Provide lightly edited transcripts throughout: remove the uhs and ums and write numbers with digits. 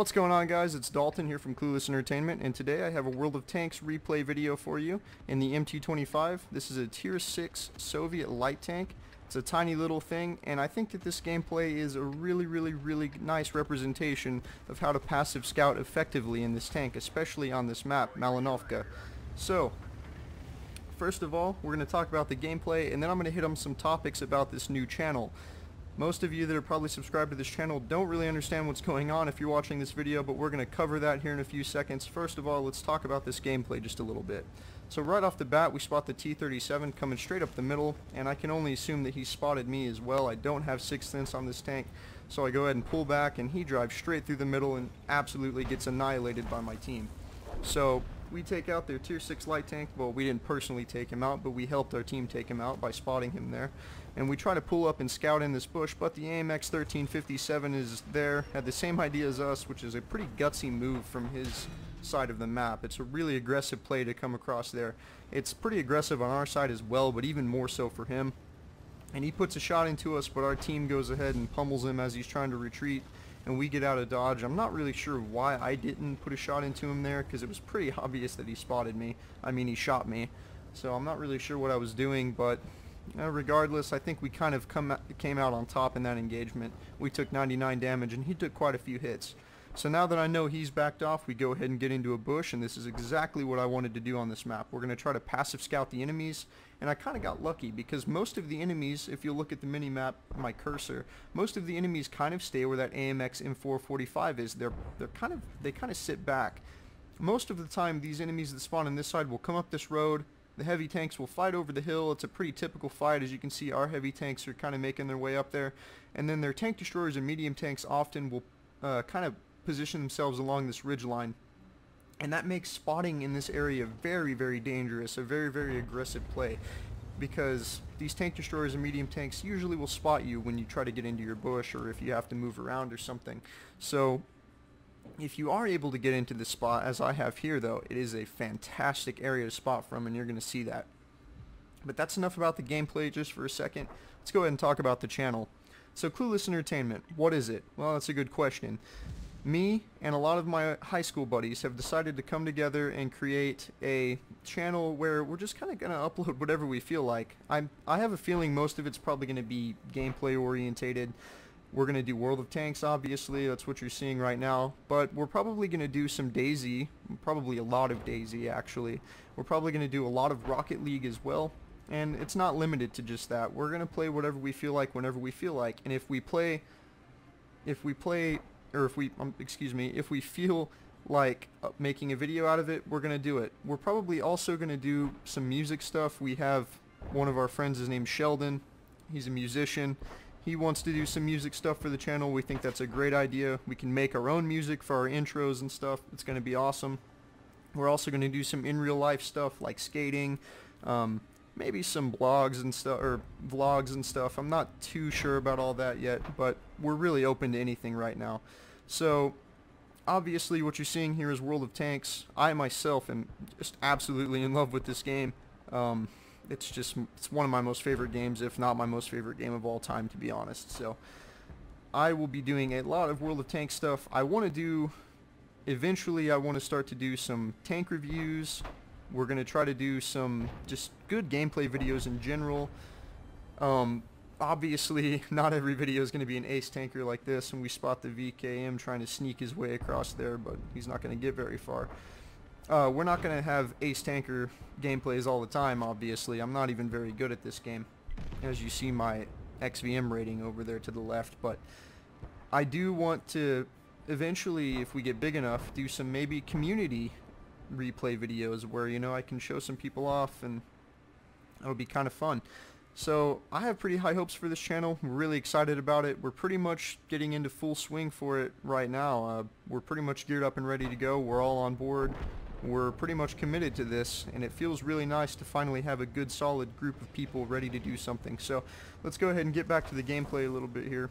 What's going on, guys? It's Dalton here from Clueless Entertainment, and today I have a World of Tanks replay video for you in the MT-25. This is a Tier 6 Soviet light tank. It's a tiny little thing, and I think that this gameplay is a really nice representation of how to passive scout effectively in this tank, especially on this map, Malinovka. So, first of all, we're going to talk about the gameplay, and then I'm going to hit on some topics about this new channel. Most of you that are probably subscribed to this channel don't really understand what's going on if you're watching this video, but we're going to cover that here in a few seconds. First of all, let's talk about this gameplay just a little bit. So right off the bat, we spot the T-37 coming straight up the middle, and I can only assume that he spotted me as well. I don't have 6th sense on this tank, so I go ahead and pull back, and he drives straight through the middle and absolutely gets annihilated by my team. So we take out their Tier 6 light tank. Well, we didn't personally take him out, but we helped our team take him out by spotting him there. And we try to pull up and scout in this bush, but the AMX 1357 is there, had the same idea as us, which is a pretty gutsy move from his side of the map. It's a really aggressive play to come across there. It's pretty aggressive on our side as well, but even more so for him. And he puts a shot into us, but our team goes ahead and pummels him as he's trying to retreat, and we get out of dodge. I'm not really sure why I didn't put a shot into him there, because it was pretty obvious that he spotted me. I mean, he shot me. So I'm not really sure what I was doing, but regardless, I think we kind of came out on top in that engagement. We took 99 damage, and he took quite a few hits. So now that I know he's backed off, we go ahead and get into a bush, and this is exactly what I wanted to do on this map. We're going to try to passive scout the enemies, and I kind of got lucky because most of the enemies, if you look at the mini-map, my cursor, most of the enemies kind of stay where that AMX M445 is. They kind of sit back. Most of the time, these enemies that spawn on this side will come up this road. The heavy tanks will fight over the hill. It's a pretty typical fight. As you can see, our heavy tanks are kind of making their way up there, and then their tank destroyers and medium tanks often will kind of position themselves along this ridge line, and that makes spotting in this area very dangerous, a very aggressive play, because these tank destroyers and medium tanks usually will spot you when you try to get into your bush or if you have to move around or something. So if you are able to get into this spot, as I have here though, it is a fantastic area to spot from, and you're going to see that. But that's enough about the gameplay just for a second. Let's go ahead and talk about the channel. So Clueless Entertainment, what is it? Well, that's a good question. Me and a lot of my high school buddies have decided to come together and create a channel where we're just kind of going to upload whatever we feel like. I have a feeling most of it's probably going to be gameplay orientated. We're going to do World of Tanks, obviously, that's what you're seeing right now, but we're probably going to do some DayZ, probably a lot of DayZ actually. We're probably going to do a lot of Rocket League as well, and it's not limited to just that. We're going to play whatever we feel like whenever we feel like, and if we feel like making a video out of it, we're going to do it. We're probably also going to do some music stuff. We have one of our friends is named Sheldon. He's a musician. He wants to do some music stuff for the channel. We think that's a great idea. We can make our own music for our intros and stuff. It's going to be awesome. We're also going to do some in real life stuff like skating, maybe some blogs and stuff, or vlogs and stuff. I'm not too sure about all that yet, but we're really open to anything right now. So obviously what you're seeing here is World of Tanks. I myself am just absolutely in love with this game. It's one of my most favorite games, if not my most favorite game of all time, to be honest. So I will be doing a lot of World of Tanks stuff. Eventually I want to start to do some tank reviews. We're going to try to do some just good gameplay videos in general. Obviously, not every video is going to be an ace tanker like this, and we spot the VKM trying to sneak his way across there, but he's not going to get very far. We're not going to have ace tanker gameplays all the time, obviously. I'm not even very good at this game, as you see my XVM rating over there to the left, but I do want to eventually, if we get big enough, do some maybe community replay videos where, you know, I can show some people off, and it'll be kind of fun. So I have pretty high hopes for this channel. We're really excited about it. We're pretty much getting into full swing for it right now. We're pretty much geared up and ready to go. We're all on board. We're pretty much committed to this, and it feels really nice to finally have a good solid group of people ready to do something. So let's go ahead and get back to the gameplay a little bit here.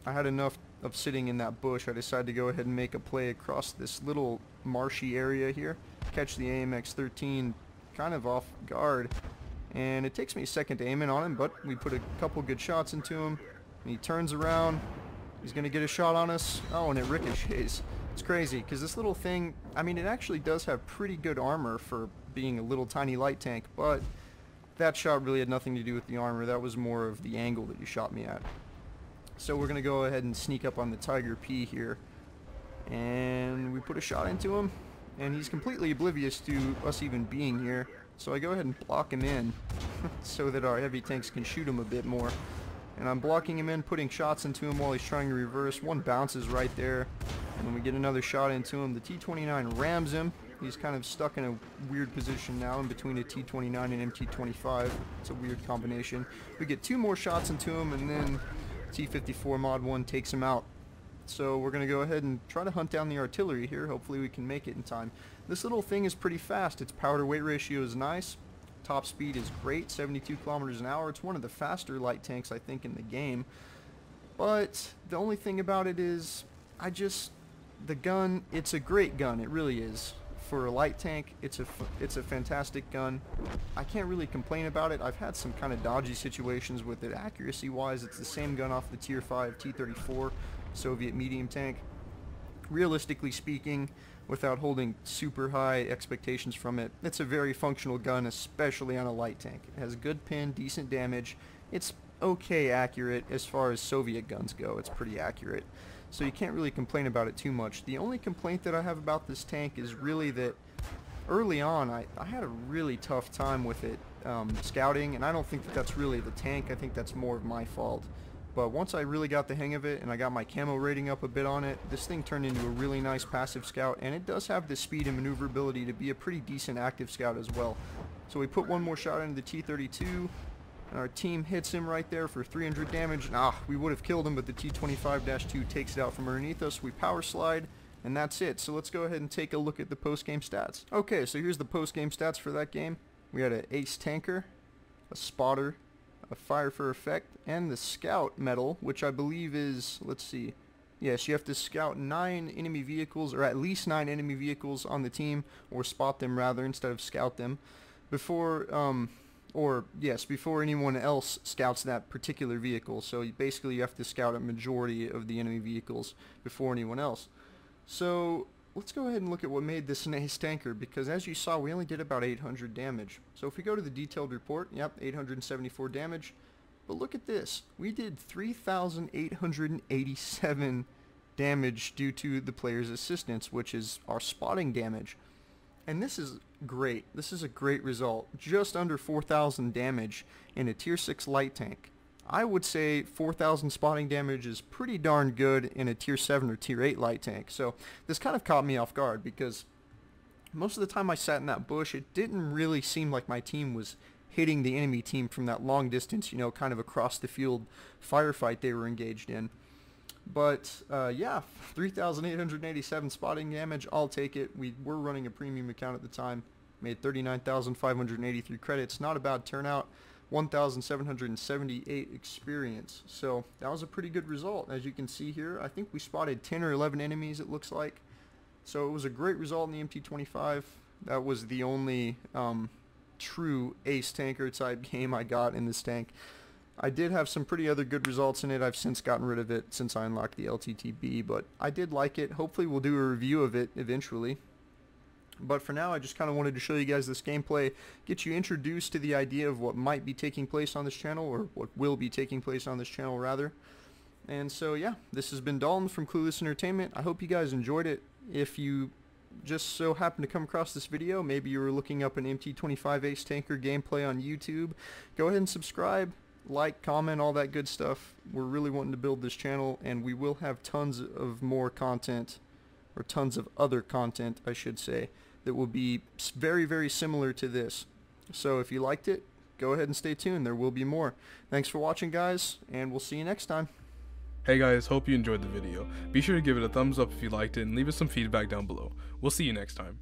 I had enough of sitting in that bush. I decided to go ahead and make a play across this little marshy area here, catch the AMX 13 kind of off guard, and it takes me a second to aim in on him, but we put a couple good shots into him, and he turns around. He's going to get a shot on us. Oh, and it ricochets. It's crazy, because this little thing, I mean, it actually does have pretty good armor for being a little tiny light tank, but that shot really had nothing to do with the armor. That was more of the angle that you shot me at. So we're going to go ahead and sneak up on the Tiger P here. And we put a shot into him, and he's completely oblivious to us even being here. So I go ahead and block him in so that our heavy tanks can shoot him a bit more. And I'm blocking him in, putting shots into him while he's trying to reverse. One bounces right there, and then we get another shot into him. The T-29 rams him. He's kind of stuck in a weird position now in between a T-29 and MT-25. It's a weird combination. We get 2 more shots into him, and then T-54 Mod 1 takes him out. So we're going to go ahead and try to hunt down the artillery here. Hopefully we can make it in time. This little thing is pretty fast. Its power to weight ratio is nice. Top speed is great, 72 kilometers an hour. It's one of the faster light tanks I think in the game. But the only thing about it is, the gun, it's a great gun. It really is. For a light tank, it's a fantastic gun. I can't really complain about it. I've had some kind of dodgy situations with it. Accuracy wise, it's the same gun off the tier 5 T-34 Soviet medium tank. Realistically speaking, without holding super high expectations from it, it's a very functional gun, especially on a light tank. It has good pin, decent damage. It's okay accurate as far as Soviet guns go. It's pretty accurate. So you can't really complain about it too much. The only complaint that I have about this tank is really that early on I had a really tough time with it scouting, and I don't think that that's really the tank. I think that's more of my fault. But once I really got the hang of it and I got my camo rating up a bit on it, this thing turned into a really nice passive scout, and it does have the speed and maneuverability to be a pretty decent active scout as well. So we put one more shot into the T-32, and our team hits him right there for 300 damage. We would have killed him, but the T-25-2 takes it out from underneath us. We power slide, and that's it. So let's go ahead and take a look at the post-game stats. Okay, so here's the post-game stats for that game. We had an ace tanker, a spotter, a fire for effect, and the scout medal, which I believe is, let's see, yes, you have to scout 9 enemy vehicles, or at least 9 enemy vehicles on the team, or spot them rather, instead of scout them, before anyone else scouts that particular vehicle. So basically you have to scout a majority of the enemy vehicles before anyone else. So let's go ahead and look at what made this an ace tanker, because as you saw, we only did about 800 damage. So if we go to the detailed report, yep, 874 damage. But look at this. We did 3,887 damage due to the player's assistance, which is our spotting damage. And this is great. This is a great result. Just under 4,000 damage in a tier 6 light tank. I would say 4,000 spotting damage is pretty darn good in a tier 7 or tier 8 light tank. So this kind of caught me off guard, because most of the time I sat in that bush, it didn't really seem like my team was hitting the enemy team from that long distance, you know, kind of across the field firefight they were engaged in. But yeah, 3,887 spotting damage, I'll take it. We were running a premium account at the time, made 39,583 credits, not a bad turnout. 1,778 experience. So that was a pretty good result. As you can see here, I think we spotted 10 or 11 enemies, it looks like. So it was a great result in the MT-25. That was the only true ace tanker type game I got in this tank. I did have some pretty other good results in it. I've since gotten rid of it since I unlocked the LTTB, but I did like it. Hopefully we'll do a review of it eventually. But for now, I just kind of wanted to show you guys this gameplay, get you introduced to the idea of what might be taking place on this channel, or what will be taking place on this channel rather. And so yeah, this has been Dalton from Clueless Entertainment. I hope you guys enjoyed it. If you just so happen to come across this video, maybe you were looking up an MT-25 Ace Tanker gameplay on YouTube, go ahead and subscribe, like, comment, all that good stuff. We're really wanting to build this channel, and we will have tons of more content, or tons of other content, I should say, that will be very, very similar to this. So if you liked it, go ahead and stay tuned. There will be more. Thanks for watching, guys, and we'll see you next time. Hey guys, hope you enjoyed the video. Be sure to give it a thumbs up if you liked it and leave us some feedback down below. We'll see you next time.